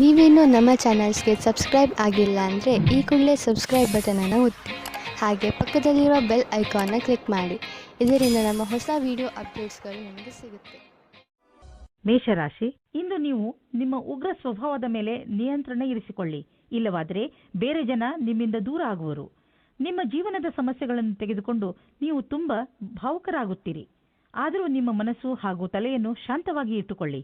ನೀವೇನೂ ನಮ್ಮ ಚಾನಲ್ಸ್ಗೆ ಸಬ್ಸ್ಕ್ರೈಬ್ ಆಗಿಲ್ಲ ಅಂದರೆ ಈ ಕೂಡಲೇ ಸಬ್ಸ್ಕ್ರೈಬ್ ಬಟನನ್ನು ಒತ್ತಿ ಹಾಗೆ ಪಕ್ಕದಲ್ಲಿರೋ ಬೆಲ್ ಐಕಾನ್ನ ಕ್ಲಿಕ್ ಮಾಡಿ. ಇದರಿಂದ ನಮ್ಮ ಹೊಸ ವಿಡಿಯೋ ಅಪ್ಡೇಟ್ಸ್ಗಳು ನಿಮಗೆ ಸಿಗುತ್ತೆ. ಮೇಷರಾಶಿ, ಇಂದು ನೀವು ನಿಮ್ಮ ಉಗ್ರ ಸ್ವಭಾವದ ಮೇಲೆ ನಿಯಂತ್ರಣ ಇರಿಸಿಕೊಳ್ಳಿ. ಇಲ್ಲವಾದರೆ ಬೇರೆ ಜನ ನಿಮ್ಮಿಂದ ದೂರ ಆಗುವರು. ನಿಮ್ಮ ಜೀವನದ ಸಮಸ್ಯೆಗಳನ್ನು ತೆಗೆದುಕೊಂಡು ನೀವು ತುಂಬಾ ಭಾವುಕರಾಗುತ್ತೀರಿ. ಆದರೂ ನಿಮ್ಮ ಮನಸ್ಸು ಹಾಗೂ ತಲೆಯನ್ನು ಶಾಂತವಾಗಿ ಇಟ್ಟುಕೊಳ್ಳಿ.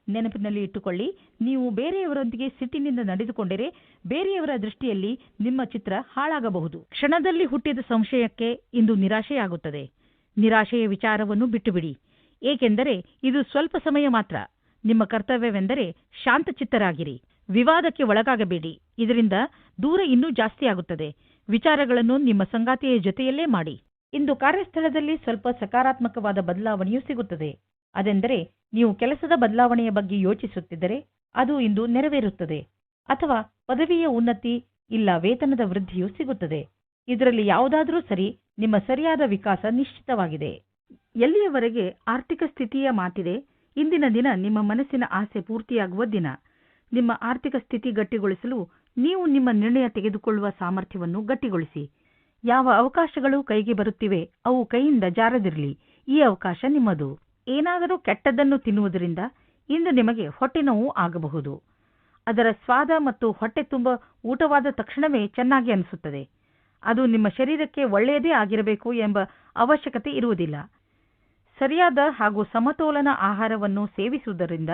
ನೆನಪಿನಲ್ಲಿ ಇಟ್ಟುಕೊಳ್ಳಿ, ನೀವು ಬೇರೆಯವರೊಂದಿಗೆ ಸಿಟ್ಟಿನಿಂದ ನಡೆದುಕೊಂಡರೆ ಬೇರೆಯವರ ದೃಷ್ಟಿಯಲ್ಲಿ ನಿಮ್ಮ ಚಿತ್ರ ಹಾಳಾಗಬಹುದು. ಕ್ಷಣದಲ್ಲಿ ಹುಟ್ಟಿದ ಸಂಶಯಕ್ಕೆ ಇಂದು ನಿರಾಶೆಯಾಗುತ್ತದೆ. ನಿರಾಶೆಯ ವಿಚಾರವನ್ನು ಬಿಟ್ಟುಬಿಡಿ, ಏಕೆಂದರೆ ಇದು ಸ್ವಲ್ಪ ಸಮಯ ಮಾತ್ರ. ನಿಮ್ಮ ಕರ್ತವ್ಯವೆಂದರೆ ಶಾಂತಚಿತ್ತರಾಗಿರಿ. ವಿವಾದಕ್ಕೆ ಒಳಗಾಗಬೇಡಿ, ಇದರಿಂದ ದೂರ ಇನ್ನೂ ಜಾಸ್ತಿಯಾಗುತ್ತದೆ. ವಿಚಾರಗಳನ್ನು ನಿಮ್ಮ ಸಂಗಾತಿಯ ಜೊತೆಯಲ್ಲೇ ಮಾಡಿ. ಇಂದು ಕಾರ್ಯಸ್ಥಳದಲ್ಲಿ ಸ್ವಲ್ಪ ಸಕಾರಾತ್ಮಕವಾದ ಬದಲಾವಣೆಯೂ ಸಿಗುತ್ತದೆ. ಅದೆಂದರೆ ನೀವು ಕೆಲಸದ ಬದಲಾವಣೆಯ ಬಗ್ಗೆ ಯೋಚಿಸುತ್ತಿದ್ದರೆ ಅದು ಇಂದು ನೆರವೇರುತ್ತದೆ. ಅಥವಾ ಪದವಿಯ ಉನ್ನತಿ ಇಲ್ಲ ವೇತನದ ವೃದ್ಧಿಯೂ ಸಿಗುತ್ತದೆ. ಇದರಲ್ಲಿ ಯಾವುದಾದರೂ ಸರಿ, ನಿಮ್ಮ ಸರಿಯಾದ ವಿಕಾಸ ನಿಶ್ಚಿತವಾಗಿದೆ. ಎಲ್ಲಿಯವರೆಗೆ ಆರ್ಥಿಕ ಸ್ಥಿತಿಯ ಮಾತಿದೆ, ಇಂದಿನ ದಿನ ನಿಮ್ಮ ಮನಸ್ಸಿನ ಆಸೆ ಪೂರ್ತಿಯಾಗುವ ದಿನ. ನಿಮ್ಮ ಆರ್ಥಿಕ ಸ್ಥಿತಿ ಗಟ್ಟಿಗೊಳಿಸಲು ನೀವು ನಿಮ್ಮ ನಿರ್ಣಯ ತೆಗೆದುಕೊಳ್ಳುವ ಸಾಮರ್ಥ್ಯವನ್ನು ಗಟ್ಟಿಗೊಳಿಸಿ. ಯಾವ ಅವಕಾಶಗಳು ಕೈಗೆ ಬರುತ್ತಿವೆ ಅವು ಕೈಯಿಂದ ಜಾರದಿರಲಿ. ಈ ಅವಕಾಶ ನಿಮ್ಮದು. ಏನಾದರೂ ಕೆಟ್ಟದ್ದನ್ನು ತಿನ್ನುವುದರಿಂದ ಇಂದು ನಿಮಗೆ ಹೊಟ್ಟೆ ನೋವು ಆಗಬಹುದು. ಅದರ ಸ್ವಾದ ಮತ್ತು ಹೊಟ್ಟೆ ತುಂಬ ಊಟವಾದ ತಕ್ಷಣವೇ ಚೆನ್ನಾಗಿ ಅನಿಸುತ್ತದೆ. ಅದು ನಿಮ್ಮ ಶರೀರಕ್ಕೆ ಒಳ್ಳೆಯದೇ ಆಗಿರಬೇಕು ಎಂಬ ಅವಶ್ಯಕತೆ ಇರುವುದಿಲ್ಲ. ಸರಿಯಾದ ಹಾಗೂ ಸಮತೋಲನ ಆಹಾರವನ್ನು ಸೇವಿಸುವುದರಿಂದ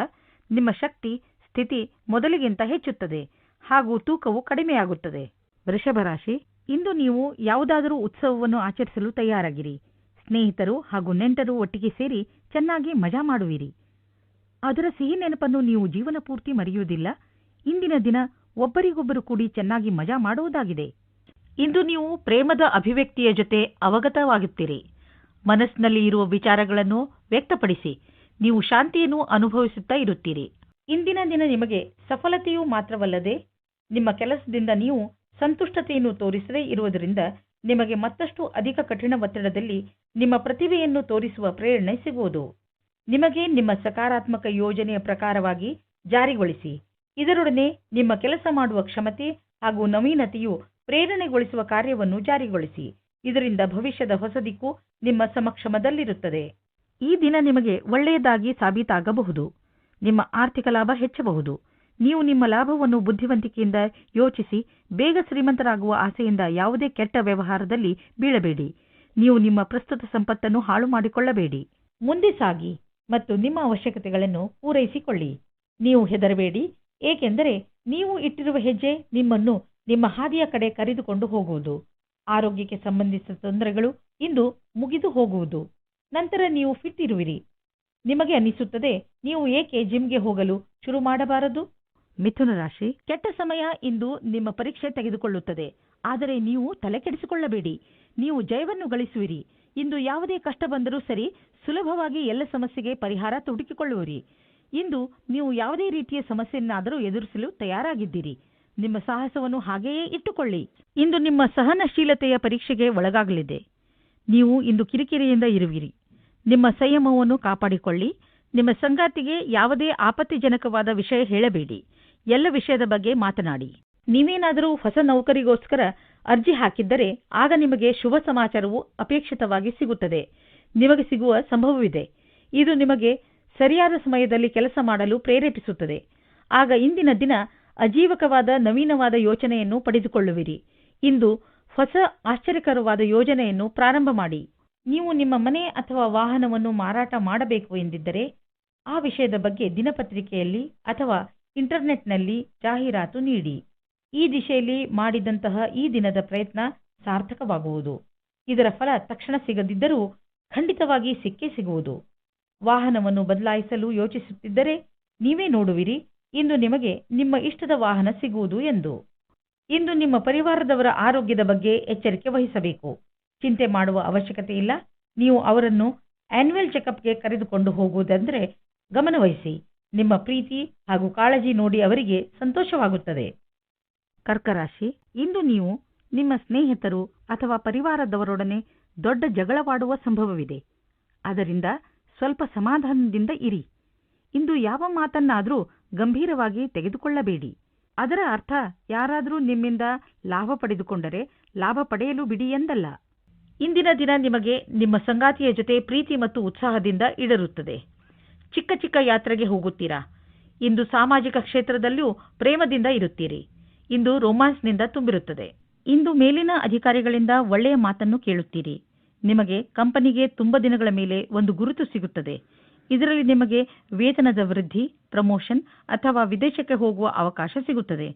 ನಿಮ್ಮ ಶಕ್ತಿ ಸ್ಥಿತಿ ಮೊದಲಿಗಿಂತ ಹೆಚ್ಚುತ್ತದೆ ಹಾಗೂ ತೂಕವು ಕಡಿಮೆಯಾಗುತ್ತದೆ. ವೃಷಭ ರಾಶಿ, ಇಂದು ನೀವು ಯಾವುದಾದರೂ ಉತ್ಸವವನ್ನು ಆಚರಿಸಲು ತಯಾರಾಗಿರಿ. ಸ್ನೇಹಿತರು ಹಾಗೂ ನೆಂಟರು ಒಟ್ಟಿಗೆ ಸೇರಿ ಚೆನ್ನಾಗಿ ಮಜಾ ಮಾಡುವಿರಿ. ಅದರ ಸಿಹಿ ನೆನಪನ್ನು ನೀವು ಜೀವನ ಪೂರ್ತಿ ಮರೆಯುವುದಿಲ್ಲ. ಇಂದಿನ ದಿನ ಒಬ್ಬರಿಗೊಬ್ಬರು ಕೂಡಿ ಚೆನ್ನಾಗಿ ಮಜಾ ಮಾಡುವುದಾಗಿದೆ. ಇಂದು ನೀವು ಪ್ರೇಮದ ಅಭಿವ್ಯಕ್ತಿಯ ಜೊತೆ ಅವಗತವಾಗುತ್ತೀರಿ. ಮನಸ್ಸಿನಲ್ಲಿ ಇರುವ ವಿಚಾರಗಳನ್ನು ವ್ಯಕ್ತಪಡಿಸಿ ನೀವು ಶಾಂತಿಯನ್ನು ಅನುಭವಿಸುತ್ತಾ ಇರುತ್ತೀರಿ. ಇಂದಿನ ದಿನ ನಿಮಗೆ ಸಫಲತೆಯೂ ಮಾತ್ರವಲ್ಲದೆ ನಿಮ್ಮ ಕೆಲಸದಿಂದ ನೀವು ಸಂತುಷ್ಟತೆಯನ್ನು ತೋರಿಸದೇ ಇರುವುದರಿಂದ ನಿಮಗೆ ಮತ್ತಷ್ಟು ಅಧಿಕ ಕಠಿಣ ಒತ್ತಡದಲ್ಲಿ ನಿಮ್ಮ ಪ್ರತಿಭೆಯನ್ನು ತೋರಿಸುವ ಪ್ರೇರಣೆ ಸಿಗುವುದು. ನಿಮಗೆ ನಿಮ್ಮ ಸಕಾರಾತ್ಮಕ ಯೋಜನೆಯ ಪ್ರಕಾರವಾಗಿ ಜಾರಿಗೊಳಿಸಿ. ಇದರೊಡನೆ ನಿಮ್ಮ ಕೆಲಸ ಮಾಡುವ ಕ್ಷಮತೆ ಹಾಗೂ ನವೀನತೆಯು ಪ್ರೇರಣೆಗೊಳಿಸುವ ಕಾರ್ಯವನ್ನು ಜಾರಿಗೊಳಿಸಿ. ಇದರಿಂದ ಭವಿಷ್ಯದ ಹೊಸ ದಿಕ್ಕು ನಿಮ್ಮ ಸಮಕ್ಷಮದಲ್ಲಿರುತ್ತದೆ. ಈ ದಿನ ನಿಮಗೆ ಒಳ್ಳೆಯದಾಗಿ ಸಾಬೀತಾಗಬಹುದು. ನಿಮ್ಮ ಆರ್ಥಿಕ ಲಾಭ ಹೆಚ್ಚಬಹುದು. ನೀವು ನಿಮ್ಮ ಲಾಭವನ್ನು ಬುದ್ಧಿವಂತಿಕೆಯಿಂದ ಯೋಚಿಸಿ ಬೇಗ ಶ್ರೀಮಂತರಾಗುವ ಆಸೆಯಿಂದ ಯಾವುದೇ ಕೆಟ್ಟ ವ್ಯವಹಾರದಲ್ಲಿ ಬೀಳಬೇಡಿ. ನೀವು ನಿಮ್ಮ ಪ್ರಸ್ತುತ ಸಂಪತ್ತನ್ನು ಹಾಳು ಮಾಡಿಕೊಳ್ಳಬೇಡಿ. ಮುಂದೆ ಸಾಗಿ ಮತ್ತು ನಿಮ್ಮ ಅವಶ್ಯಕತೆಗಳನ್ನು ಪೂರೈಸಿಕೊಳ್ಳಿ. ನೀವು ಹೆದರಬೇಡಿ, ಏಕೆಂದರೆ ನೀವು ಇಟ್ಟಿರುವ ಹೆಜ್ಜೆ ನಿಮ್ಮನ್ನು ನಿಮ್ಮ ಹಾದಿಯ ಕಡೆ ಕರೆದುಕೊಂಡು ಹೋಗುವುದು. ಆರೋಗ್ಯಕ್ಕೆ ಸಂಬಂಧಿಸಿದ ತೊಂದರೆಗಳು ಇಂದು ಮುಗಿದು ಹೋಗುವುದು. ನಂತರ ನೀವು ಫಿಟ್ ಇರುವಿರಿ. ನಿಮಗೆ ಅನಿಸುತ್ತದೆ, ನೀವು ಏಕೆ ಜಿಮ್ಗೆ ಹೋಗಲು ಶುರು ಮಾಡಬಾರದು? ಮಿಥುನ ರಾಶಿ, ಕೆಟ್ಟ ಸಮಯ ಇಂದು ನಿಮ್ಮ ಪರೀಕ್ಷೆ ತೆಗೆದುಕೊಳ್ಳುತ್ತದೆ. ಆದರೆ ನೀವು ತಲೆ ಕೆಡಿಸಿಕೊಳ್ಳಬೇಡಿ, ನೀವು ಜಯವನ್ನು ಗಳಿಸುವಿರಿ. ಇಂದು ಯಾವುದೇ ಕಷ್ಟ ಬಂದರೂ ಸರಿ, ಸುಲಭವಾಗಿ ಎಲ್ಲ ಸಮಸ್ಯೆಗೆ ಪರಿಹಾರ ಹುಡುಕಿಕೊಳ್ಳುವಿರಿ. ಇಂದು ನೀವು ಯಾವುದೇ ರೀತಿಯ ಸಮಸ್ಯೆಯನ್ನಾದರೂ ಎದುರಿಸಲು ತಯಾರಾಗಿದ್ದೀರಿ. ನಿಮ್ಮ ಸಾಹಸವನ್ನು ಹಾಗೆಯೇ ಇಟ್ಟುಕೊಳ್ಳಿ. ಇಂದು ನಿಮ್ಮ ಸಹನಶೀಲತೆಯ ಪರೀಕ್ಷೆಗೆ ಒಳಗಾಗಲಿದೆ. ನೀವು ಇಂದು ಕಿರಿಕಿರಿಯಿಂದ ಇರುವಿರಿ. ನಿಮ್ಮ ಸಂಯಮವನ್ನು ಕಾಪಾಡಿಕೊಳ್ಳಿ. ನಿಮ್ಮ ಸಂಗಾತಿಗೆ ಯಾವುದೇ ಆಪತ್ತಿಜನಕವಾದ ವಿಷಯ ಹೇಳಬೇಡಿ. ಎಲ್ಲ ವಿಷಯದ ಬಗ್ಗೆ ಮಾತನಾಡಿ. ನೀವೇನಾದರೂ ಹೊಸ ನೌಕರಿಗೋಸ್ಕರ ಅರ್ಜಿ ಹಾಕಿದ್ದರೆ ಆಗ ನಿಮಗೆ ಶುಭ ಸಮಾಚಾರವು ಅಪೇಕ್ಷಿತವಾಗಿ ಸಿಗುತ್ತದೆ. ನಿಮಗೆ ಸಿಗುವ ಸಂಭವವಿದೆ. ಇದು ನಿಮಗೆ ಸರಿಯಾದ ಸಮಯದಲ್ಲಿ ಕೆಲಸ ಮಾಡಲು ಪ್ರೇರೇಪಿಸುತ್ತದೆ. ಆಗ ಇಂದಿನ ದಿನ ಅಜೀವಕವಾದ ನವೀನವಾದ ಯೋಚನೆಯನ್ನು ಪಡೆದುಕೊಳ್ಳುವಿರಿ. ಇಂದು ಹೊಸ ಆಶ್ಚರ್ಯಕರವಾದ ಯೋಜನೆಯನ್ನು ಪ್ರಾರಂಭ ಮಾಡಿ. ನೀವು ನಿಮ್ಮ ಮನೆ ಅಥವಾ ವಾಹನವನ್ನು ಮಾರಾಟ ಮಾಡಬೇಕು ಎಂದಿದ್ದರೆ ಆ ವಿಷಯದ ಬಗ್ಗೆ ದಿನಪತ್ರಿಕೆಯಲ್ಲಿ ಅಥವಾ ಇಂಟರ್ನೆಟ್ನಲ್ಲಿ ಜಾಹೀರಾತು ನೀಡಿ. ಈ ದಿಶೆಯಲ್ಲಿ ಮಾಡಿದಂತಹ ಈ ದಿನದ ಪ್ರಯತ್ನ ಸಾರ್ಥಕವಾಗುವುದು. ಇದರ ಫಲ ತಕ್ಷಣ ಸಿಗದಿದ್ದರೂ ಖಂಡಿತವಾಗಿ ಸಿಕ್ಕೇ ಸಿಗುವುದು. ವಾಹನವನ್ನು ಬದಲಾಯಿಸಲು ಯೋಚಿಸುತ್ತಿದ್ದರೆ ನೀವೇ ನೋಡುವಿರಿ ಇಂದು ನಿಮಗೆ ನಿಮ್ಮ ಇಷ್ಟದ ವಾಹನ ಸಿಗುವುದು ಎಂದು. ಇಂದು ನಿಮ್ಮ ಪರಿವಾರದವರ ಆರೋಗ್ಯದ ಬಗ್ಗೆ ಎಚ್ಚರಿಕೆ ವಹಿಸಬೇಕು. ಚಿಂತೆ ಮಾಡುವ ಅವಶ್ಯಕತೆ ಇಲ್ಲ. ನೀವು ಅವರನ್ನು ಆನ್ಯುವಲ್ ಚೆಕಪ್ಗೆ ಕರೆದುಕೊಂಡು ಹೋಗುವುದೆಂದರೆ ಗಮನವಹಿಸಿ. ನಿಮ್ಮ ಪ್ರೀತಿ ಹಾಗೂ ಕಾಳಜಿ ನೋಡಿ ಅವರಿಗೆ ಸಂತೋಷವಾಗುತ್ತದೆ. ಕರ್ಕರಾಶಿ, ಇಂದು ನೀವು ನಿಮ್ಮ ಸ್ನೇಹಿತರು ಅಥವಾ ಪರಿವಾರದವರೊಡನೆ ದೊಡ್ಡ ಜಗಳವಾಡುವ ಸಂಭವವಿದೆ. ಅದರಿಂದ ಸ್ವಲ್ಪ ಸಮಾಧಾನದಿಂದ ಇರಿ. ಇಂದು ಯಾವ ಮಾತನ್ನಾದರೂ ಗಂಭೀರವಾಗಿ ತೆಗೆದುಕೊಳ್ಳಬೇಡಿ. ಅದರ ಅರ್ಥ ಯಾರಾದರೂ ನಿಮ್ಮಿಂದ ಲಾಭ ಪಡೆದುಕೊಂಡರೆ ಲಾಭ ಪಡೆಯಲು ಬಿಡಿ ಎಂದಲ್ಲ. ಇಂದಿನ ದಿನ ನಿಮಗೆ ನಿಮ್ಮ ಸಂಗಾತಿಯ ಜೊತೆ ಪ್ರೀತಿ ಮತ್ತು ಉತ್ಸಾಹದಿಂದ ಇಡರುತ್ತದೆ. ಚಿಕ್ಕ ಚಿಕ್ಕ ಯಾತ್ರೆಗೆ ಹೋಗುತ್ತೀರಾ. ಇಂದು ಸಾಮಾಜಿಕ ಕ್ಷೇತ್ರದಲ್ಲೂ ಪ್ರೇಮದಿಂದ ಇರುತ್ತೀರಿ. ಇಂದು ರೊಮ್ಯಾನ್ಸ್ನಿಂದ ತುಂಬಿರುತ್ತದೆ. ಇಂದು ಮೇಲಿನ ಅಧಿಕಾರಿಗಳಿಂದ ಒಳ್ಳೆಯ ಮಾತನ್ನು ಕೇಳುತ್ತೀರಿ. ನಿಮಗೆ ಕಂಪನಿಗೆ ತುಂಬ ದಿನಗಳ ಮೇಲೆ ಒಂದು ಗುರುತು ಸಿಗುತ್ತದೆ. ಇದರಲ್ಲಿ ನಿಮಗೆ ವೇತನದ ವೃದ್ಧಿ, ಪ್ರಮೋಷನ್ ಅಥವಾ ವಿದೇಶಕ್ಕೆ ಹೋಗುವ ಅವಕಾಶ ಸಿಗುತ್ತದೆ.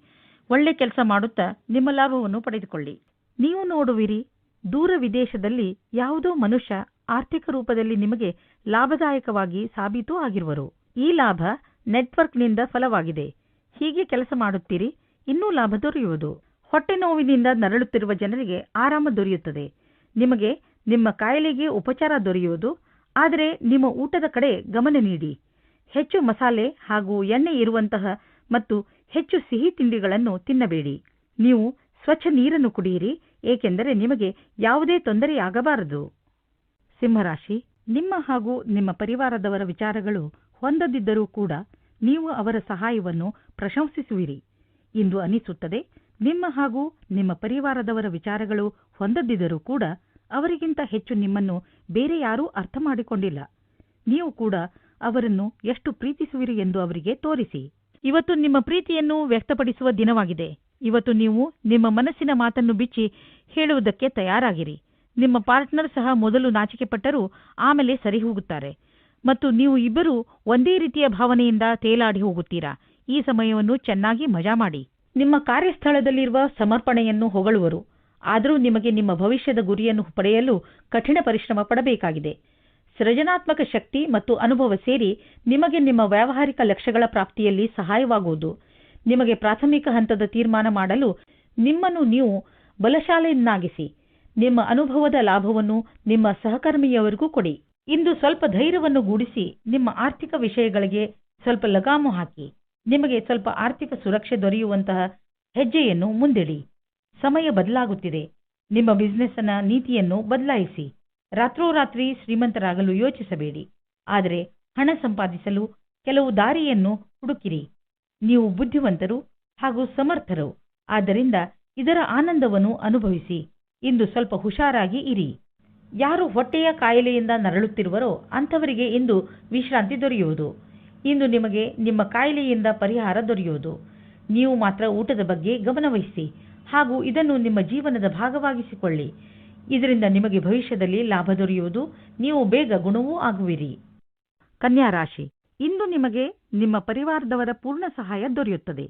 ಒಳ್ಳೆ ಕೆಲಸ ಮಾಡುತ್ತಾ ನಿಮ್ಮ ಲಾಭವನ್ನು ಪಡೆದುಕೊಳ್ಳಿ. ನೀವು ನೋಡುವಿರಿ, ದೂರ ವಿದೇಶದಲ್ಲಿ ಯಾವುದೋ ಮನುಷ್ಯ ಆರ್ಥಿಕ ರೂಪದಲ್ಲಿ ನಿಮಗೆ ಲಾಭದಾಯಕವಾಗಿ ಸಾಬೀತು ಆಗಿರುವರು. ಈ ಲಾಭ ನೆಟ್ವರ್ಕ್ನಿಂದ ಫಲವಾಗಿದೆ. ಹೀಗೆ ಕೆಲಸ ಮಾಡುತ್ತೀರಿ, ಇನ್ನೂ ಲಾಭ ದೊರೆಯುವುದು. ಹೊಟ್ಟೆ ನೋವಿನಿಂದ ನರಳುತ್ತಿರುವ ಜನರಿಗೆ ಆರಾಮ ದೊರೆಯುತ್ತದೆ. ನಿಮಗೆ ನಿಮ್ಮ ಕಾಯಿಲೆಗೆ ಉಪಚಾರ ದೊರೆಯುವುದು. ಆದರೆ ನಿಮ್ಮ ಊಟದ ಕಡೆ ಗಮನ ನೀಡಿ. ಹೆಚ್ಚು ಮಸಾಲೆ ಹಾಗೂ ಎಣ್ಣೆ ಇರುವಂತಹ ಮತ್ತು ಹೆಚ್ಚು ಸಿಹಿ ತಿಂಡಿಗಳನ್ನು ತಿನ್ನಬೇಡಿ. ನೀವು ಸ್ವಚ್ಛ ನೀರನ್ನು ಕುಡಿಯಿರಿ, ಏಕೆಂದರೆ ನಿಮಗೆ ಯಾವುದೇ ತೊಂದರೆಯಾಗಬಾರದು. ಸಿಂಹರಾಶಿ, ನಿಮ್ಮ ಹಾಗೂ ನಿಮ್ಮ ಪರಿವಾರದವರ ವಿಚಾರಗಳು ಹೊಂದದಿದ್ದರೂ ಕೂಡ ನೀವು ಅವರ ಸಹಾಯವನ್ನು ಪ್ರಶಂಸಿಸುವಿರಿ. ಇಂದು ಅನಿಸುತ್ತದೆ, ನಿಮ್ಮ ಹಾಗೂ ನಿಮ್ಮ ಪರಿವಾರದವರ ವಿಚಾರಗಳು ಹೊಂದದಿದ್ದರೂ ಕೂಡ ಅವರಿಗಿಂತ ಹೆಚ್ಚು ನಿಮ್ಮನ್ನು ಬೇರೆ ಯಾರೂ ಅರ್ಥ ಮಾಡಿಕೊಂಡಿಲ್ಲ. ನೀವು ಕೂಡ ಅವರನ್ನು ಎಷ್ಟು ಪ್ರೀತಿಸುವಿರಿ ಎಂದು ಅವರಿಗೆ ತೋರಿಸಿ. ಇವತ್ತು ನಿಮ್ಮ ಪ್ರೀತಿಯನ್ನು ವ್ಯಕ್ತಪಡಿಸುವ ದಿನವಾಗಿದೆ. ಇವತ್ತು ನೀವು ನಿಮ್ಮ ಮನಸ್ಸಿನ ಮಾತನ್ನು ಬಿಚ್ಚಿ ಹೇಳುವುದಕ್ಕೆ ತಯಾರಾಗಿರಿ. ನಿಮ್ಮ ಪಾರ್ಟ್ನರ್ ಸಹ ಮೊದಲು ನಾಚಿಕೆಪಟ್ಟರೂ ಆಮೇಲೆ ಸರಿ ಹೋಗುತ್ತಾರೆ ಮತ್ತು ನೀವು ಇಬ್ಬರೂ ಒಂದೇ ರೀತಿಯ ಭಾವನೆಯಿಂದ ತೇಲಾಡಿ ಹೋಗುತ್ತೀರಾ. ಈ ಸಮಯವನ್ನು ಚೆನ್ನಾಗಿ ಮಜಾ ಮಾಡಿ. ನಿಮ್ಮ ಕಾರ್ಯಸ್ಥಳದಲ್ಲಿರುವ ಸಮರ್ಪಣೆಯನ್ನು ಹೊಗಳುವರು. ಆದರೂ ನಿಮಗೆ ನಿಮ್ಮ ಭವಿಷ್ಯದ ಗುರಿಯನ್ನು ಪಡೆಯಲು ಕಠಿಣ ಪರಿಶ್ರಮ ಪಡಬೇಕಾಗಿದೆ. ಸೃಜನಾತ್ಮಕ ಶಕ್ತಿ ಮತ್ತು ಅನುಭವ ಸೇರಿ ನಿಮಗೆ ನಿಮ್ಮ ವ್ಯಾವಹಾರಿಕ ಲಕ್ಷ್ಯಗಳ ಪ್ರಾಪ್ತಿಯಲ್ಲಿ ಸಹಾಯವಾಗುವುದು. ನಿಮಗೆ ಪ್ರಾಥಮಿಕ ಹಂತದ ತೀರ್ಮಾನ ಮಾಡಲು ನಿಮ್ಮನ್ನು ನೀವು ಬಲಶಾಲಿಯನ್ನಾಗಿಸಿ. ನಿಮ್ಮ ಅನುಭವದ ಲಾಭವನ್ನು ನಿಮ್ಮ ಸಹಕರ್ಮಿಯವರಿಗೂ ಕೊಡಿ. ಇಂದು ಸ್ವಲ್ಪ ಧೈರ್ಯವನ್ನು ಗೂಡಿಸಿ ನಿಮ್ಮ ಆರ್ಥಿಕ ವಿಷಯಗಳಿಗೆ ಸ್ವಲ್ಪ ಲಗಾಮು ಹಾಕಿ. ನಿಮಗೆ ಸ್ವಲ್ಪ ಆರ್ಥಿಕ ಸುರಕ್ಷೆ ದೊರೆಯುವಂತಹ ಹೆಜ್ಜೆಯನ್ನು ಮುಂದಿಡಿ. ಸಮಯ ಬದಲಾಗುತ್ತಿದೆ. ನಿಮ್ಮ ಬಿಸಿನೆಸ್ನ ನೀತಿಯನ್ನು ಬದಲಾಯಿಸಿ. ರಾತ್ರೋರಾತ್ರಿ ಶ್ರೀಮಂತರಾಗಲು ಯೋಚಿಸಬೇಡಿ. ಆದರೆ ಹಣ ಸಂಪಾದಿಸಲು ಕೆಲವು ದಾರಿಯನ್ನು ಹುಡುಕಿರಿ. ನೀವು ಬುದ್ಧಿವಂತರು ಹಾಗೂ ಸಮರ್ಥರು. ಆದ್ದರಿಂದ ಇದರ ಆನಂದವನ್ನು ಅನುಭವಿಸಿ. ಇಂದು ಸ್ವಲ್ಪ ಹುಷಾರಾಗಿ ಇರಿ. ಯಾರು ಹೊಟ್ಟೆಯ ಕಾಯಿಲೆಯಿಂದ ನರಳುತ್ತಿರುವರೋ ಅಂಥವರಿಗೆ ಇಂದು ವಿಶ್ರಾಂತಿ ದೊರೆಯುವುದು. ಇಂದು ನಿಮಗೆ ನಿಮ್ಮ ಕಾಯಿಲೆಯಿಂದ ಪರಿಹಾರ ದೊರೆಯುವುದು. ನೀವು ಮಾತ್ರ ಊಟದ ಬಗ್ಗೆ ಗಮನವಹಿಸಿ ಹಾಗೂ ಇದನ್ನು ನಿಮ್ಮ ಜೀವನದ ಭಾಗವಾಗಿಸಿಕೊಳ್ಳಿ. ಇದರಿಂದ ನಿಮಗೆ ಭವಿಷ್ಯದಲ್ಲಿ ಲಾಭ ದೊರೆಯುವುದು. ನೀವು ಬೇಗ ಗುಣವೂ ಆಗುವಿರಿ. ಕನ್ಯಾ ರಾಶಿ, ಇಂದು ನಿಮಗೆ ನಿಮ್ಮ ಪರಿವಾರದವರ ಪೂರ್ಣ ಸಹಾಯ ದೊರೆಯುತ್ತದೆ.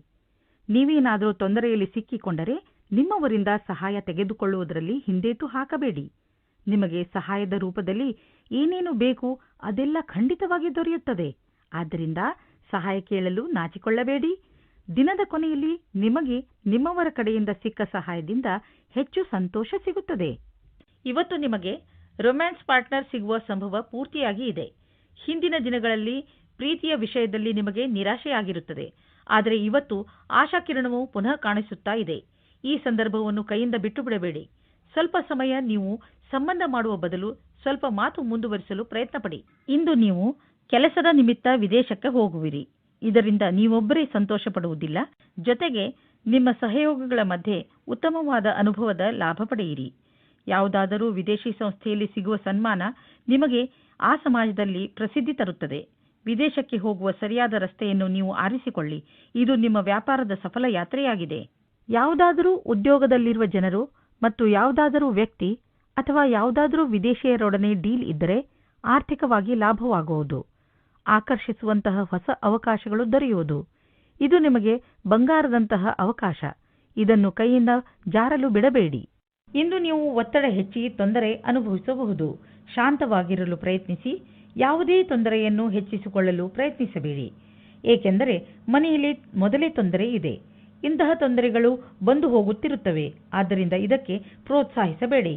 ನೀವೇನಾದರೂ ತೊಂದರೆಯಲ್ಲಿ ಸಿಕ್ಕಿಕೊಂಡರೆ ನಿಮ್ಮವರಿಂದ ಸಹಾಯ ತೆಗೆದುಕೊಳ್ಳುವುದರಲ್ಲಿ ಹಿಂದೇಟು ಹಾಕಬೇಡಿ. ನಿಮಗೆ ಸಹಾಯದ ರೂಪದಲ್ಲಿ ಏನೇನು ಬೇಕು ಅದೆಲ್ಲ ಖಂಡಿತವಾಗಿ ದೊರೆಯುತ್ತದೆ. ಆದ್ದರಿಂದ ಸಹಾಯ ಕೇಳಲು ನಾಚಿಕೊಳ್ಳಬೇಡಿ. ದಿನದ ಕೊನೆಯಲ್ಲಿ ನಿಮಗೆ ನಿಮ್ಮವರ ಕಡೆಯಿಂದ ಸಿಕ್ಕ ಸಹಾಯದಿಂದ ಹೆಚ್ಚು ಸಂತೋಷ ಸಿಗುತ್ತದೆ. ಇವತ್ತು ನಿಮಗೆ ರೊಮ್ಯಾನ್ಸ್ ಪಾರ್ಟ್ನರ್ ಸಿಗುವ ಸಂಭವ ಪೂರ್ತಿಯಾಗಿ ಇದೆ. ಹಿಂದಿನ ದಿನಗಳಲ್ಲಿ ಪ್ರೀತಿಯ ವಿಷಯದಲ್ಲಿ ನಿಮಗೆ ನಿರಾಶೆಯಾಗಿರುತ್ತದೆ. ಆದರೆ ಇವತ್ತು ಆಶಾಕಿರಣವು ಪುನಃ ಕಾಣಿಸುತ್ತಾ ಇದೆ. ಈ ಸಂದರ್ಭವನ್ನು ಕೈಯಿಂದ ಬಿಟ್ಟು ಬಿಡಬೇಡಿ. ಸ್ವಲ್ಪ ಸಮಯ ನೀವು ಸಂಬಂಧ ಮಾಡುವ ಬದಲು ಸ್ವಲ್ಪ ಮಾತು ಮುಂದುವರಿಸಲು ಪ್ರಯತ್ನಪಡಿ. ಇಂದು ನೀವು ಕೆಲಸದ ನಿಮಿತ್ತ ವಿದೇಶಕ್ಕೆ ಹೋಗುವಿರಿ. ಇದರಿಂದ ನೀವೊಬ್ಬರೇ ಸಂತೋಷ ಪಡುವುದಿಲ್ಲ, ಜೊತೆಗೆ ನಿಮ್ಮ ಸಹಯೋಗಿಗಳ ಮಧ್ಯೆ ಉತ್ತಮವಾದ ಅನುಭವದ ಲಾಭ ಪಡೆಯಿರಿ. ಯಾವುದಾದರೂ ವಿದೇಶಿ ಸಂಸ್ಥೆಯಲ್ಲಿ ಸಿಗುವ ಸನ್ಮಾನ ನಿಮಗೆ ಆ ಸಮಾಜದಲ್ಲಿ ಪ್ರಸಿದ್ಧಿ ತರುತ್ತದೆ. ವಿದೇಶಕ್ಕೆ ಹೋಗುವ ಸರಿಯಾದ ರಸ್ತೆಯನ್ನು ನೀವು ಆರಿಸಿಕೊಳ್ಳಿ. ಇದು ನಿಮ್ಮ ವ್ಯಾಪಾರದ ಸಫಲ ಯಾತ್ರೆಯಾಗಿದೆ. ಯಾವುದಾದರೂ ಉದ್ಯೋಗದಲ್ಲಿರುವ ಜನರು ಮತ್ತು ಯಾವುದಾದರೂ ವ್ಯಕ್ತಿ ಅಥವಾ ಯಾವುದಾದರೂ ವಿದೇಶಿಯರೊಡನೆ ಡೀಲ್ ಇದ್ದರೆ ಆರ್ಥಿಕವಾಗಿ ಲಾಭವಾಗುವುದು. ಆಕರ್ಷಿಸುವಂತಹ ಹೊಸ ಅವಕಾಶಗಳು ದೊರೆಯುವುದು. ಇದು ನಿಮಗೆ ಬಂಗಾರದಂತಹ ಅವಕಾಶ. ಇದನ್ನು ಕೈಯಿಂದ ಜಾರಲು ಬಿಡಬೇಡಿ. ಇಂದು ನೀವು ಒತ್ತಡ ಹೆಚ್ಚಿ ತೊಂದರೆ ಅನುಭವಿಸಬಹುದು. ಶಾಂತವಾಗಿರಲು ಪ್ರಯತ್ನಿಸಿ. ಯಾವುದೇ ತೊಂದರೆಯನ್ನು ಹೆಚ್ಚಿಸಿಕೊಳ್ಳಲು ಪ್ರಯತ್ನಿಸಬೇಡಿ. ಏಕೆಂದರೆ ಮನೆಯಲ್ಲಿ ಮೊದಲೇ ತೊಂದರೆ ಇದೆ. ಇಂತಹ ತೊಂದರೆಗಳು ಬಂದು ಹೋಗುತ್ತಿರುತ್ತವೆ. ಆದ್ದರಿಂದ ಇದಕ್ಕೆ ಪ್ರೋತ್ಸಾಹಿಸಬೇಡಿ.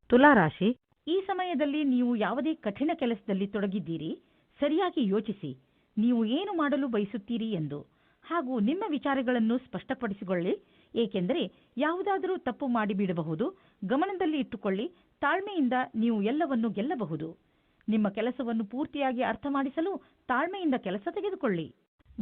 ತುಲಾರಾಶಿ, ಈ ಸಮಯದಲ್ಲಿ ನೀವು ಯಾವುದೇ ಕಠಿಣ ಕೆಲಸದಲ್ಲಿ ತೊಡಗಿದ್ದೀರಿ. ಸರಿಯಾಗಿ ಯೋಚಿಸಿ, ನೀವು ಏನು ಮಾಡಲು ಬಯಸುತ್ತೀರಿ ಎಂದು ಹಾಗೂ ನಿಮ್ಮ ವಿಚಾರಗಳನ್ನು ಸ್ಪಷ್ಟಪಡಿಸಿಕೊಳ್ಳಿ. ಏಕೆಂದರೆ ಯಾವುದಾದರೂ ತಪ್ಪು ಮಾಡಿಬಿಡಬಹುದು. ಗಮನದಲ್ಲಿ ಇಟ್ಟುಕೊಳ್ಳಿ. ತಾಳ್ಮೆಯಿಂದ ನೀವು ಎಲ್ಲವನ್ನು ಗೆಲ್ಲಬಹುದು. ನಿಮ್ಮ ಕೆಲಸವನ್ನು ಪೂರ್ತಿಯಾಗಿ ಅರ್ಥ ಮಾಡಿಸಲು ತಾಳ್ಮೆಯಿಂದ ಕೆಲಸ ತೆಗೆದುಕೊಳ್ಳಿ.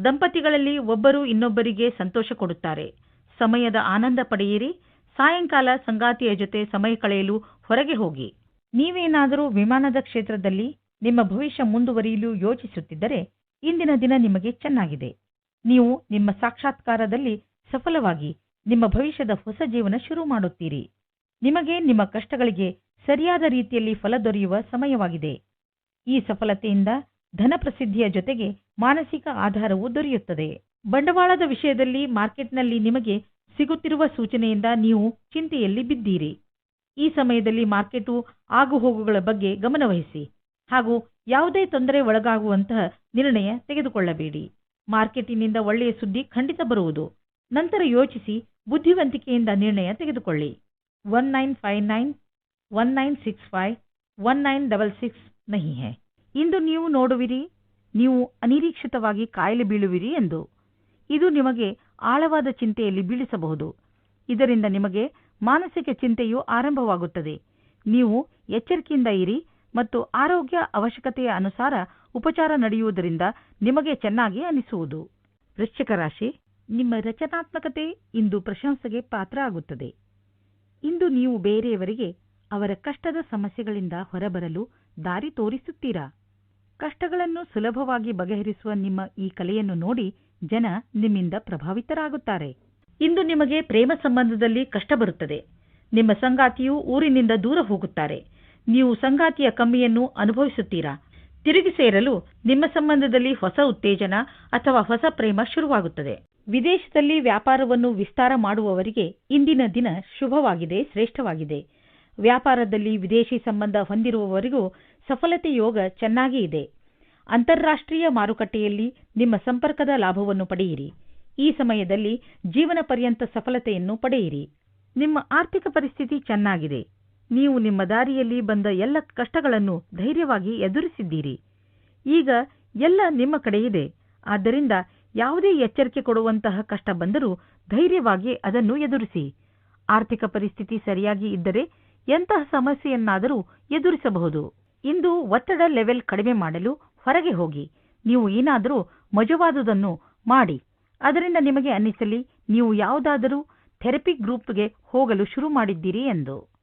ದಂಪತಿಗಳಲ್ಲಿ ಒಬ್ಬರು ಇನ್ನೊಬ್ಬರಿಗೆ ಸಂತೋಷ ಕೊಡುತ್ತಾರೆ. ಸಮಯದ ಆನಂದ ಪಡೆಯಿರಿ. ಸಾಯಂಕಾಲ ಸಂಗಾತಿಯ ಜೊತೆ ಸಮಯ ಕಳೆಯಲು ಹೊರಗೆ ಹೋಗಿ. ನೀವೇನಾದರೂ ವಿಮಾನದ ಕ್ಷೇತ್ರದಲ್ಲಿ ನಿಮ್ಮ ಭವಿಷ್ಯ ಮುಂದುವರಿಯಲು ಯೋಚಿಸುತ್ತಿದ್ದರೆ ಇಂದಿನ ದಿನ ನಿಮಗೆ ಚೆನ್ನಾಗಿದೆ. ನೀವು ನಿಮ್ಮ ಸಾಕ್ಷಾತ್ಕಾರದಲ್ಲಿ ಸಫಲವಾಗಿ ನಿಮ್ಮ ಭವಿಷ್ಯದ ಹೊಸ ಜೀವನ ಶುರು ಮಾಡುತ್ತೀರಿ. ನಿಮಗೆ ನಿಮ್ಮ ಕಷ್ಟಗಳಿಗೆ ಸರಿಯಾದ ರೀತಿಯಲ್ಲಿ ಫಲ ದೊರೆಯುವ ಸಮಯವಾಗಿದೆ. ಈ ಸಫಲತೆಯಿಂದ ಧನ ಪ್ರಸಿದ್ಧಿಯ ಜೊತೆಗೆ ಮಾನಸಿಕ ಆಧಾರವೂ ದೊರೆಯುತ್ತದೆ. ಬಂಡವಾಳದ ವಿಷಯದಲ್ಲಿ ಮಾರ್ಕೆಟ್ನಲ್ಲಿ ನಿಮಗೆ ಸಿಗುತ್ತಿರುವ ಸೂಚನೆಯಿಂದ ನೀವು ಚಿಂತೆಯಲ್ಲಿ ಬಿದ್ದೀರಿ. ಈ ಸಮಯದಲ್ಲಿ ಮಾರ್ಕೆಟು ಆಗುಹೋಗುಗಳ ಬಗ್ಗೆ ಗಮನವಹಿಸಿ ಹಾಗೂ ಯಾವುದೇ ತೊಂದರೆ ಒಳಗಾಗುವಂತಹ ನಿರ್ಣಯ ತೆಗೆದುಕೊಳ್ಳಬೇಡಿ. ಮಾರ್ಕೆಟಿನಿಂದ ಒಳ್ಳೆಯ ಸುದ್ದಿ ಖಂಡಿತ ಬರುವುದು. ನಂತರ ಯೋಚಿಸಿ ಬುದ್ಧಿವಂತಿಕೆಯಿಂದ ನಿರ್ಣಯ ತೆಗೆದುಕೊಳ್ಳಿ. 1959 1965 1966 ನಹಿ ಹೈ. ಇಂದು ನೀವು ನೋಡುವಿರಿ ನೀವು ಅನಿರೀಕ್ಷಿತವಾಗಿ ಕಾಯಿಲೆ ಬೀಳುವಿರಿ ಎಂದು. ಇದು ನಿಮಗೆ ಆಳವಾದ ಚಿಂತೆಯಲ್ಲಿ ಬೀಳಿಸಬಹುದು. ಇದರಿಂದ ನಿಮಗೆ ಮಾನಸಿಕ ಚಿಂತೆಯು ಆರಂಭವಾಗುತ್ತದೆ. ನೀವು ಎಚ್ಚರಿಕೆಯಿಂದ ಇರಿ ಮತ್ತು ಆರೋಗ್ಯ ಅವಶ್ಯಕತೆಯ ಅನುಸಾರ ಉಪಚಾರ ನಡೆಯುವುದರಿಂದ ನಿಮಗೆ ಚೆನ್ನಾಗಿ ಅನಿಸುವುದು. ವೃಶ್ಚಿಕ ರಾಶಿ, ನಿಮ್ಮ ರಚನಾತ್ಮಕತೆ ಇಂದು ಪ್ರಶಂಸೆಗೆ ಪಾತ್ರ ಆಗುತ್ತದೆ. ಇಂದು ನೀವು ಬೇರೆಯವರಿಗೆ ಅವರ ಕಷ್ಟದ ಸಮಸ್ಯೆಗಳಿಂದ ಹೊರಬರಲು ದಾರಿ ತೋರಿಸುತ್ತೀರಾ. ಕಷ್ಟಗಳನ್ನು ಸುಲಭವಾಗಿ ಬಗೆಹರಿಸುವ ನಿಮ್ಮ ಈ ಕಲೆಯನ್ನು ನೋಡಿ ಜನ ನಿಮ್ಮಿಂದ ಪ್ರಭಾವಿತರಾಗುತ್ತಾರೆ. ಇಂದು ನಿಮಗೆ ಪ್ರೇಮ ಸಂಬಂಧದಲ್ಲಿ ಕಷ್ಟ ಬರುತ್ತದೆ. ನಿಮ್ಮ ಸಂಗಾತಿಯು ಊರಿನಿಂದ ದೂರ ಹೋಗುತ್ತಾರೆ. ನೀವು ಸಂಗಾತಿಯ ಕಮ್ಮಿಯನ್ನು ಅನುಭವಿಸುತ್ತೀರಾ. ತಿರುಗಿ ಸೇರಲು ನಿಮ್ಮ ಸಂಬಂಧದಲ್ಲಿ ಹೊಸ ಉತ್ತೇಜನ ಅಥವಾ ಹೊಸ ಪ್ರೇಮ ಶುರುವಾಗುತ್ತದೆ. ವಿದೇಶದಲ್ಲಿ ವ್ಯಾಪಾರವನ್ನು ವಿಸ್ತಾರ ಮಾಡುವವರಿಗೆ ಇಂದಿನ ದಿನ ಶುಭವಾಗಿದೆ, ಶ್ರೇಷ್ಠವಾಗಿದೆ. ವ್ಯಾಪಾರದಲ್ಲಿ ವಿದೇಶಿ ಸಂಬಂಧ ಹೊಂದಿರುವವರಿಗೂ ಸಫಲತೆ ಯೋಗ ಚೆನ್ನಾಗಿ ಇದೆ. ಅಂತಾರಾಷ್ಟ್ರೀಯ ಮಾರುಕಟ್ಟೆಯಲ್ಲಿ ನಿಮ್ಮ ಸಂಪರ್ಕದ ಲಾಭವನ್ನು ಪಡೆಯಿರಿ. ಈ ಸಮಯದಲ್ಲಿ ಜೀವನ ಪರ್ಯಂತ ಸಫಲತೆಯನ್ನು ಪಡೆಯಿರಿ. ನಿಮ್ಮ ಆರ್ಥಿಕ ಪರಿಸ್ಥಿತಿ ಚೆನ್ನಾಗಿದೆ. ನೀವು ನಿಮ್ಮ ದಾರಿಯಲ್ಲಿ ಬಂದ ಎಲ್ಲ ಕಷ್ಟಗಳನ್ನು ಧೈರ್ಯವಾಗಿ ಎದುರಿಸಿದ್ದೀರಿ. ಈಗ ಎಲ್ಲ ನಿಮ್ಮ ಕಡೆ ಇದೆ. ಆದ್ದರಿಂದ ಯಾವುದೇ ಎಚ್ಚರಿಕೆ ಕೊಡುವಂತಹ ಕಷ್ಟ ಬಂದರೂ ಧೈರ್ಯವಾಗಿ ಅದನ್ನು ಎದುರಿಸಿ. ಆರ್ಥಿಕ ಪರಿಸ್ಥಿತಿ ಸರಿಯಾಗಿ ಇದ್ದರೆ ಎಂತಹ ಸಮಸ್ಯೆಯನ್ನಾದರೂ ಎದುರಿಸಬಹುದು. ಇಂದು ಒತ್ತಡ ಲೆವೆಲ್ ಕಡಿಮೆ ಮಾಡಲು ಹೊರಗೆ ಹೋಗಿ. ನೀವು ಏನಾದರೂ ಮಜವಾದುದನ್ನು ಮಾಡಿ. ಅದರಿಂದ ನಿಮಗೆ ಅನ್ನಿಸಲಿ ನೀವು ಯಾವುದಾದರೂ ಥೆರಪಿ ಗ್ರೂಪ್ಗೆ ಹೋಗಲು ಶುರು ಮಾಡಿದ್ದೀರಿ ಎಂದು.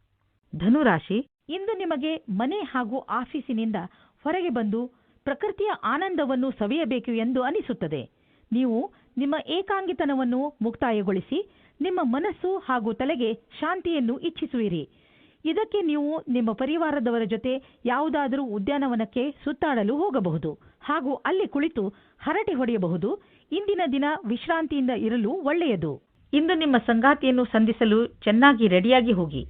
ಧನುರಾಶಿ, ಇಂದು ನಿಮಗೆ ಮನೆ ಹಾಗೂ ಆಫೀಸಿನಿಂದ ಹೊರಗೆ ಬಂದು ಪ್ರಕೃತಿಯ ಆನಂದವನ್ನು ಸವಿಯಬೇಕು ಎಂದು ಅನಿಸುತ್ತದೆ. ನೀವು ನಿಮ್ಮ ಏಕಾಂಗಿತನವನ್ನು ಮುಕ್ತಾಯಗೊಳಿಸಿ ನಿಮ್ಮ ಮನಸ್ಸು ಹಾಗೂ ತಲೆಗೆ ಶಾಂತಿಯನ್ನು ಇಚ್ಛಿಸುವಿರಿ. ಇದಕ್ಕೆ ನೀವು ನಿಮ್ಮ ಪರಿವಾರದವರ ಜೊತೆ ಯಾವುದಾದರೂ ಉದ್ಯಾನವನಕ್ಕೆ ಸುತ್ತಾಡಲು ಹೋಗಬಹುದು ಹಾಗೂ ಅಲ್ಲಿ ಕುಳಿತು ಹರಟೆ ಹೊಡೆಯಬಹುದು. ಇಂದಿನ ದಿನ ವಿಶ್ರಾಂತಿಯಿಂದ ಇರಲು ಒಳ್ಳೆಯದು. ಇಂದು ನಿಮ್ಮ ಸಂಗಾತಿಯನ್ನು ಸಂಧಿಸಲು ಚೆನ್ನಾಗಿ ರೆಡಿಯಾಗಿ ಹೋಗಿ.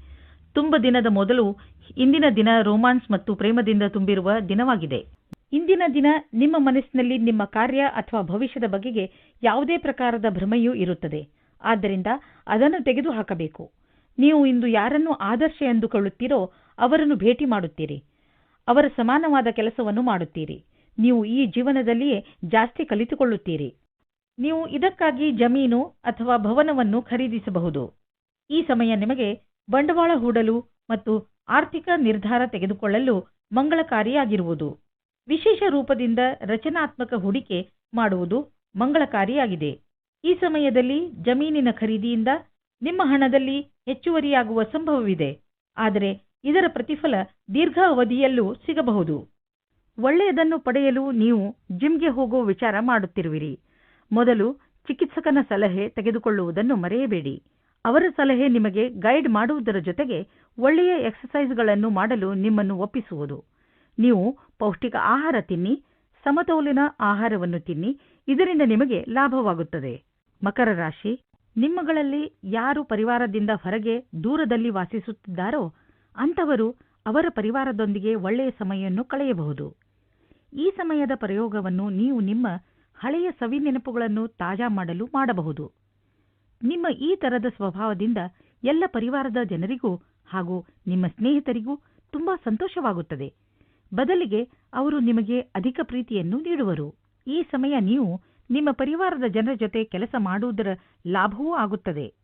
ತುಂಬ ದಿನದ ಮೊದಲು ಇಂದಿನ ದಿನ ರೋಮಾನ್ಸ್ ಮತ್ತು ಪ್ರೇಮದಿಂದ ತುಂಬಿರುವ ದಿನವಾಗಿದೆ. ಇಂದಿನ ದಿನ ನಿಮ್ಮ ಮನಸ್ಸಿನಲ್ಲಿ ನಿಮ್ಮ ಕಾರ್ಯ ಅಥವಾ ಭವಿಷ್ಯದ ಬಗೆಗೆ ಯಾವುದೇ ಪ್ರಕಾರದ ಭ್ರಮೆಯೂ ಇರುತ್ತದೆ. ಆದ್ದರಿಂದ ಅದನ್ನು ತೆಗೆದುಹಾಕಬೇಕು. ನೀವು ಇಂದು ಯಾರನ್ನು ಆದರ್ಶ ಎಂದುಕೊಳ್ಳುತ್ತೀರೋ ಅವರನ್ನು ಭೇಟಿ ಮಾಡುತ್ತೀರಿ. ಅವರ ಸಮಾನವಾದ ಕೆಲಸವನ್ನು ಮಾಡುತ್ತೀರಿ. ನೀವು ಈ ಜೀವನದಲ್ಲಿಯೇ ಜಾಸ್ತಿ ಕಲಿತುಕೊಳ್ಳುತ್ತೀರಿ. ನೀವು ಇದಕ್ಕಾಗಿ ಜಮೀನು ಅಥವಾ ಭವನವನ್ನು ಖರೀದಿಸಬಹುದು. ಈ ಸಮಯ ನಿಮಗೆ ಬಂಡವಾಳ ಹೂಡಲು ಮತ್ತು ಆರ್ಥಿಕ ನಿರ್ಧಾರ ತೆಗೆದುಕೊಳ್ಳಲು ಮಂಗಳಕಾರಿಯಾಗಿರುವುದು. ವಿಶೇಷ ರೂಪದಿಂದ ರಚನಾತ್ಮಕ ಹೂಡಿಕೆ ಮಾಡುವುದು ಮಂಗಳಕಾರಿಯಾಗಿದೆ. ಈ ಸಮಯದಲ್ಲಿ ಜಮೀನಿನ ಖರೀದಿಯಿಂದ ನಿಮ್ಮ ಹಣದಲ್ಲಿ ಹೆಚ್ಚುವರಿಯಾಗುವ ಸಂಭವವಿದೆ. ಆದರೆ ಇದರ ಪ್ರತಿಫಲ ದೀರ್ಘ ಅವಧಿಯಲ್ಲೂ ಸಿಗಬಹುದು. ಒಳ್ಳೆಯದನ್ನು ಪಡೆಯಲು ನೀವು ಜಿಮ್ಗೆ ಹೋಗೋ ವಿಚಾರ ಮಾಡುತ್ತಿರುವಿರಿ. ಮೊದಲು ಚಿಕಿತ್ಸಕನ ಸಲಹೆ ತೆಗೆದುಕೊಳ್ಳುವುದನ್ನು ಮರೆಯಬೇಡಿ. ಅವರ ಸಲಹೆ ನಿಮಗೆ ಗೈಡ್ ಮಾಡುವುದರ ಜೊತೆಗೆ ಒಳ್ಳೆಯ ಎಕ್ಸರ್ಸೈಸ್ಗಳನ್ನು ಮಾಡಲು ನಿಮ್ಮನ್ನು ಒಪ್ಪಿಸುವುದು. ನೀವು ಪೌಷ್ಟಿಕ ಆಹಾರ ತಿನ್ನಿ, ಸಮತೋಲನ ಆಹಾರವನ್ನು ತಿನ್ನಿ. ಇದರಿಂದ ನಿಮಗೆ ಲಾಭವಾಗುತ್ತದೆ. ಮಕರ ರಾಶಿ, ನಿಮ್ಮಗಳಲ್ಲಿ ಯಾರು ಪರಿವಾರದಿಂದ ಹೊರಗೆ ದೂರದಲ್ಲಿ ವಾಸಿಸುತ್ತಿದ್ದಾರೋ ಅಂಥವರು ಅವರ ಪರಿವಾರದೊಂದಿಗೆ ಒಳ್ಳೆಯ ಸಮಯವನ್ನು ಕಳೆಯಬಹುದು. ಈ ಸಮಯದ ಪ್ರಯೋಗವನ್ನು ನೀವು ನಿಮ್ಮ ಹಳೆಯ ಸವಿ ನೆನಪುಗಳನ್ನು ತಾಜಾ ಮಾಡಲು ಮಾಡಬಹುದು. ನಿಮ್ಮ ಈ ತರದ ಸ್ವಭಾವದಿಂದ ಎಲ್ಲ ಪರಿವಾರದ ಜನರಿಗೂ ಹಾಗೂ ನಿಮ್ಮ ಸ್ನೇಹಿತರಿಗೂ ತುಂಬಾ ಸಂತೋಷವಾಗುತ್ತದೆ. ಬದಲಿಗೆ ಅವರು ನಿಮಗೆ ಅಧಿಕ ಪ್ರೀತಿಯನ್ನು ನೀಡುವರು. ಈ ಸಮಯ ನೀವು ನಿಮ್ಮ ಪರಿವಾರದ ಜನರ ಜೊತೆ ಕೆಲಸ ಮಾಡುವುದರ ಲಾಭವೂ ಆಗುತ್ತದೆ.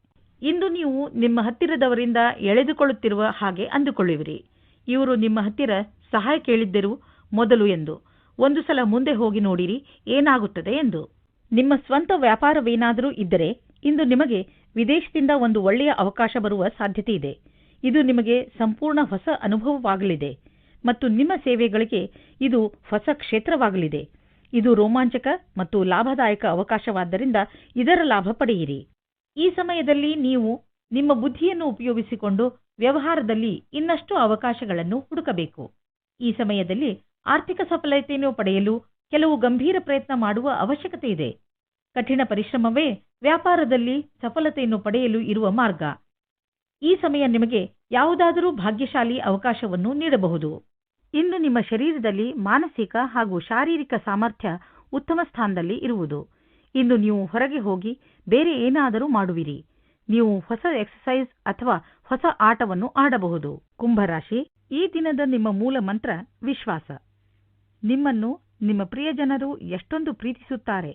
ಇಂದು ನೀವು ನಿಮ್ಮ ಹತ್ತಿರದವರಿಂದ ಎಳೆದುಕೊಳ್ಳುತ್ತಿರುವ ಹಾಗೆ ಅಂದುಕೊಳ್ಳುವಿರಿ. ಇವರು ನಿಮ್ಮ ಹತ್ತಿರ ಸಹಾಯ ಕೇಳಿದ್ದರು ಮೊದಲು ಎಂದು. ಒಂದು ಸಲ ಮುಂದೆ ಹೋಗಿ ನೋಡಿರಿ ಏನಾಗುತ್ತದೆ ಎಂದು. ನಿಮ್ಮ ಸ್ವಂತ ವ್ಯಾಪಾರವೇನಾದರೂ ಇದ್ದರೆ ಇಂದು ನಿಮಗೆ ವಿದೇಶದಿಂದ ಒಂದು ಒಳ್ಳೆಯ ಅವಕಾಶ ಬರುವ ಸಾಧ್ಯತೆ ಇದೆ. ಇದು ನಿಮಗೆ ಸಂಪೂರ್ಣ ಹೊಸ ಅನುಭವವಾಗಲಿದೆ ಮತ್ತು ನಿಮ್ಮ ಸೇವೆಗಳಿಗೆ ಇದು ಹೊಸ ಕ್ಷೇತ್ರವಾಗಲಿದೆ. ಇದು ರೋಮಾಂಚಕ ಮತ್ತು ಲಾಭದಾಯಕ ಅವಕಾಶವಾದ್ದರಿಂದ ಇದರ ಲಾಭ ಪಡೆಯಿರಿ. ಈ ಸಮಯದಲ್ಲಿ ನೀವು ನಿಮ್ಮ ಬುದ್ಧಿಯನ್ನು ಉಪಯೋಗಿಸಿಕೊಂಡು ವ್ಯವಹಾರದಲ್ಲಿ ಇನ್ನಷ್ಟು ಅವಕಾಶಗಳನ್ನು ಹುಡುಕಬೇಕು. ಈ ಸಮಯದಲ್ಲಿ ಆರ್ಥಿಕ ಸಫಲತೆಯನ್ನು ಪಡೆಯಲು ಕೆಲವು ಗಂಭೀರ ಪ್ರಯತ್ನ ಮಾಡುವ ಅವಶ್ಯಕತೆ ಇದೆ. ಕಠಿಣ ಪರಿಶ್ರಮವೇ ವ್ಯಾಪಾರದಲ್ಲಿ ಸಫಲತೆಯನ್ನು ಪಡೆಯಲು ಇರುವ ಮಾರ್ಗ. ಈ ಸಮಯ ನಿಮಗೆ ಯಾವುದಾದರೂ ಭಾಗ್ಯಶಾಲಿ ಅವಕಾಶವನ್ನು ನೀಡಬಹುದು. ಇಂದು ನಿಮ್ಮ ಶರೀರದಲ್ಲಿ ಮಾನಸಿಕ ಹಾಗೂ ಶಾರೀರಿಕ ಸಾಮರ್ಥ್ಯ ಉತ್ತಮ ಸ್ಥಾನದಲ್ಲಿ ಇರುವುದು. ಇಂದು ನೀವು ಹೊರಗೆ ಹೋಗಿ ಬೇರೆ ಏನಾದರೂ ಮಾಡುವಿರಿ. ನೀವು ಹೊಸ ಎಕ್ಸರ್ಸೈಸ್ ಅಥವಾ ಹೊಸ ಆಟವನ್ನು ಆಡಬಹುದು. ಕುಂಭರಾಶಿ, ಈ ದಿನದ ನಿಮ್ಮ ಮೂಲ ಮಂತ್ರ ವಿಶ್ವಾಸ. ನಿಮ್ಮನ್ನು ನಿಮ್ಮ ಪ್ರಿಯಜನರು ಎಷ್ಟೊಂದು ಪ್ರೀತಿಸುತ್ತಾರೆ,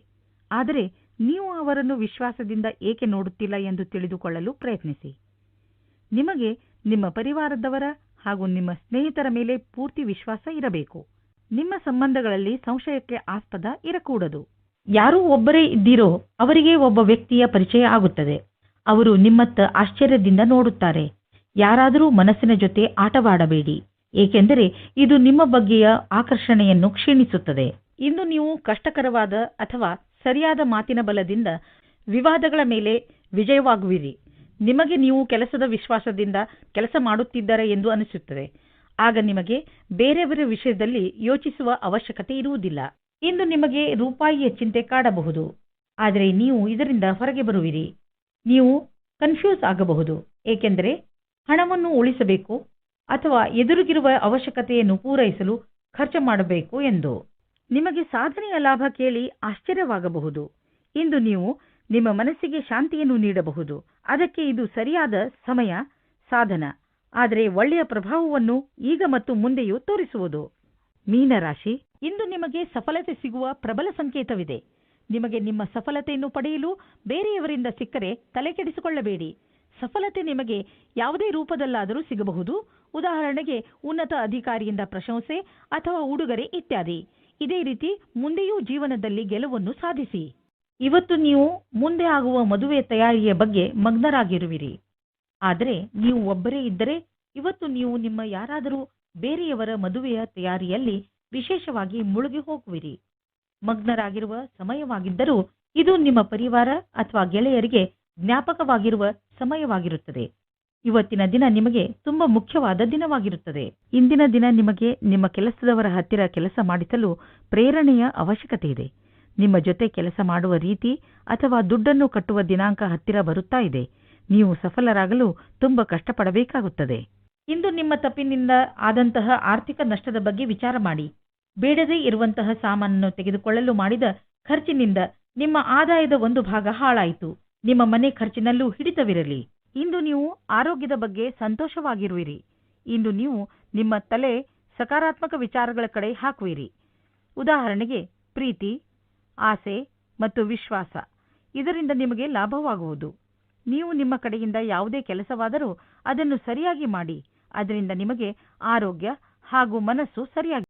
ಆದರೆ ನೀವು ಅವರನ್ನು ವಿಶ್ವಾಸದಿಂದ ಏಕೆ ನೋಡುತ್ತಿಲ್ಲ ಎಂದು ತಿಳಿದುಕೊಳ್ಳಲು ಪ್ರಯತ್ನಿಸಿ. ನಿಮಗೆ ನಿಮ್ಮ ಪರಿವಾರದವರ ಹಾಗೂ ನಿಮ್ಮ ಸ್ನೇಹಿತರ ಮೇಲೆ ಪೂರ್ತಿ ವಿಶ್ವಾಸ ಇರಬೇಕು. ನಿಮ್ಮ ಸಂಬಂಧಗಳಲ್ಲಿ ಸಂಶಯಕ್ಕೆ ಆಸ್ಪದ ಇರಕೂಡದು. ಯಾರೂ ಒಬ್ಬರೇ ಇದ್ದೀರೋ ಅವರಿಗೆ ಒಬ್ಬ ವ್ಯಕ್ತಿಯ ಪರಿಚಯ ಆಗುತ್ತದೆ. ಅವರು ನಿಮ್ಮತ್ತ ಆಶ್ಚರ್ಯದಿಂದ ನೋಡುತ್ತಾರೆ. ಯಾರಾದರೂ ಮನಸ್ಸಿನ ಜೊತೆ ಆಟವಾಡಬೇಡಿ, ಏಕೆಂದರೆ ಇದು ನಿಮ್ಮ ಬಗ್ಗೆಯ ಆಕರ್ಷಣೆಯನ್ನು ಕ್ಷೀಣಿಸುತ್ತದೆ. ಇಂದು ನೀವು ಕಷ್ಟಕರವಾದ ಅಥವಾ ಸರಿಯಾದ ಮಾತಿನ ಬಲದಿಂದ ವಿವಾದಗಳ ಮೇಲೆ ವಿಜಯವಾಗುವಿರಿ. ನಿಮಗೆ ನೀವು ಕೆಲಸದ ವಿಶ್ವಾಸದಿಂದ ಕೆಲಸ ಮಾಡುತ್ತಿದ್ದಾರೆ ಎಂದು ಅನಿಸುತ್ತದೆ. ಆಗ ನಿಮಗೆ ಬೇರೆಯವರ ವಿಷಯದಲ್ಲಿ ಯೋಚಿಸುವ ಅವಶ್ಯಕತೆ ಇರುವುದಿಲ್ಲ. ಇಂದು ನಿಮಗೆ ರೂಪಾಯಿಯ ಚಿಂತೆ ಕಾಡಬಹುದು, ಆದರೆ ನೀವು ಇದರಿಂದ ಹೊರಗೆ ಬರುವಿರಿ. ನೀವು ಕನ್ಫ್ಯೂಸ್ ಆಗಬಹುದು, ಏಕೆಂದರೆ ಹಣವನ್ನು ಉಳಿಸಬೇಕು ಅಥವಾ ಎದುರಿಗಿರುವ ಅವಶ್ಯಕತೆಯನ್ನು ಪೂರೈಸಲು ಖರ್ಚು ಮಾಡಬೇಕು ಎಂದು. ನಿಮಗೆ ಸಾಧನೆಯ ಲಾಭ ಕೇಳಿ ಆಶ್ಚರ್ಯವಾಗಬಹುದು. ಇಂದು ನೀವು ನಿಮ್ಮ ಮನಸ್ಸಿಗೆ ಶಾಂತಿಯನ್ನು ನೀಡಬಹುದು. ಅದಕ್ಕೆ ಇದು ಸರಿಯಾದ ಸಮಯ ಸಾಧನ, ಆದರೆ ಒಳ್ಳೆಯ ಪ್ರಭಾವವನ್ನು ಈಗ ಮತ್ತು ಮುಂದೆಯೂ ತೋರಿಸುವುದು. ಮೀನರಾಶಿ, ಇಂದು ನಿಮಗೆ ಸಫಲತೆ ಸಿಗುವ ಪ್ರಬಲ ಸಂಕೇತವಿದೆ. ನಿಮಗೆ ನಿಮ್ಮ ಸಫಲತೆಯನ್ನು ಪಡೆಯಲು ಬೇರೆಯವರಿಂದ ಸಿಕ್ಕರೆ ತಲೆಕೆಡಿಸಿಕೊಳ್ಳಬೇಡಿ. ಸಫಲತೆ ನಿಮಗೆ ಯಾವುದೇ ರೂಪದಲ್ಲಾದರೂ ಸಿಗಬಹುದು. ಉದಾಹರಣೆಗೆ ಉನ್ನತ ಅಧಿಕಾರಿಯಿಂದ ಪ್ರಶಂಸೆ ಅಥವಾ ಉಡುಗೊರೆ ಇತ್ಯಾದಿ. ಇದೇ ರೀತಿ ಮುಂದೆಯೂ ಜೀವನದಲ್ಲಿ ಗೆಲುವನ್ನು ಸಾಧಿಸಿ. ಇವತ್ತು ನೀವು ಮುಂದೆ ಆಗುವ ಮದುವೆ ತಯಾರಿಯ ಬಗ್ಗೆ ಮಗ್ನರಾಗಿರುವಿರಿ. ಆದರೆ ನೀವು ಒಬ್ಬರೇ ಇದ್ದರೆ ಇವತ್ತು ನೀವು ನಿಮ್ಮ ಯಾರಾದರೂ ಬೇರೆಯವರ ಮದುವೆಯ ತಯಾರಿಯಲ್ಲಿ ವಿಶೇಷವಾಗಿ ಮುಳುಗಿ ಹೋಗುವಿರಿ. ಮಗ್ನರಾಗಿರುವ ಸಮಯವಾಗಿದ್ದರೂ ಇದು ನಿಮ್ಮ ಪರಿವಾರ ಅಥವಾ ಗೆಳೆಯರಿಗೆ ಜ್ಞಾಪಕವಾಗಿರುವ ಸಮಯವಾಗಿರುತ್ತದೆ. ಇವತ್ತಿನ ದಿನ ನಿಮಗೆ ತುಂಬಾ ಮುಖ್ಯವಾದ ದಿನವಾಗಿರುತ್ತದೆ. ಇಂದಿನ ದಿನ ನಿಮಗೆ ನಿಮ್ಮ ಕೆಲಸದವರ ಹತ್ತಿರ ಕೆಲಸ ಮಾಡಿಸಲು ಪ್ರೇರಣೆಯ ಅವಶ್ಯಕತೆ ಇದೆ. ನಿಮ್ಮ ಜೊತೆ ಕೆಲಸ ಮಾಡುವ ರೀತಿ ಅಥವಾ ದುಡ್ಡನ್ನು ಕಟ್ಟುವ ದಿನಾಂಕ ಹತ್ತಿರ ಬರುತ್ತಾ ಇದೆ. ನೀವು ಸಫಲರಾಗಲು ತುಂಬಾ ಕಷ್ಟಪಡಬೇಕಾಗುತ್ತದೆ. ಇಂದು ನಿಮ್ಮ ತಪ್ಪಿನಿಂದ ಆದಂತಹ ಆರ್ಥಿಕ ನಷ್ಟದ ಬಗ್ಗೆ ವಿಚಾರ ಮಾಡಿ. ಬೇಡದೇ ಇರುವಂತಹ ಸಾಮಾನನ್ನು ತೆಗೆದುಕೊಳ್ಳಲು ಮಾಡಿದ ಖರ್ಚಿನಿಂದ ನಿಮ್ಮ ಆದಾಯದ ಒಂದು ಭಾಗ ಹಾಳಾಯಿತು. ನಿಮ್ಮ ಮನೆ ಖರ್ಚಿನಲ್ಲೂ ಹಿಡಿತವಿರಲಿ. ಇಂದು ನೀವು ಆರೋಗ್ಯದ ಬಗ್ಗೆ ಸಂತೋಷವಾಗಿರುವಿರಿ. ಇಂದು ನೀವು ನಿಮ್ಮ ತಲೆ ಸಕಾರಾತ್ಮಕ ವಿಚಾರಗಳ ಕಡೆ ಹಾಕುವಿರಿ. ಉದಾಹರಣೆಗೆ ಪ್ರೀತಿ, ಆಸೆ ಮತ್ತು ವಿಶ್ವಾಸ. ಇದರಿಂದ ನಿಮಗೆ ಲಾಭವಾಗುವುದು. ನೀವು ನಿಮ್ಮ ಕಡೆಯಿಂದ ಯಾವುದೇ ಕೆಲಸವಾದರೂ ಅದನ್ನು ಸರಿಯಾಗಿ ಮಾಡಿ. ಅದರಿಂದ ನಿಮಗೆ ಆರೋಗ್ಯ ಹಾಗೂ ಮನಸ್ಸು ಸರಿಯಾಗಿ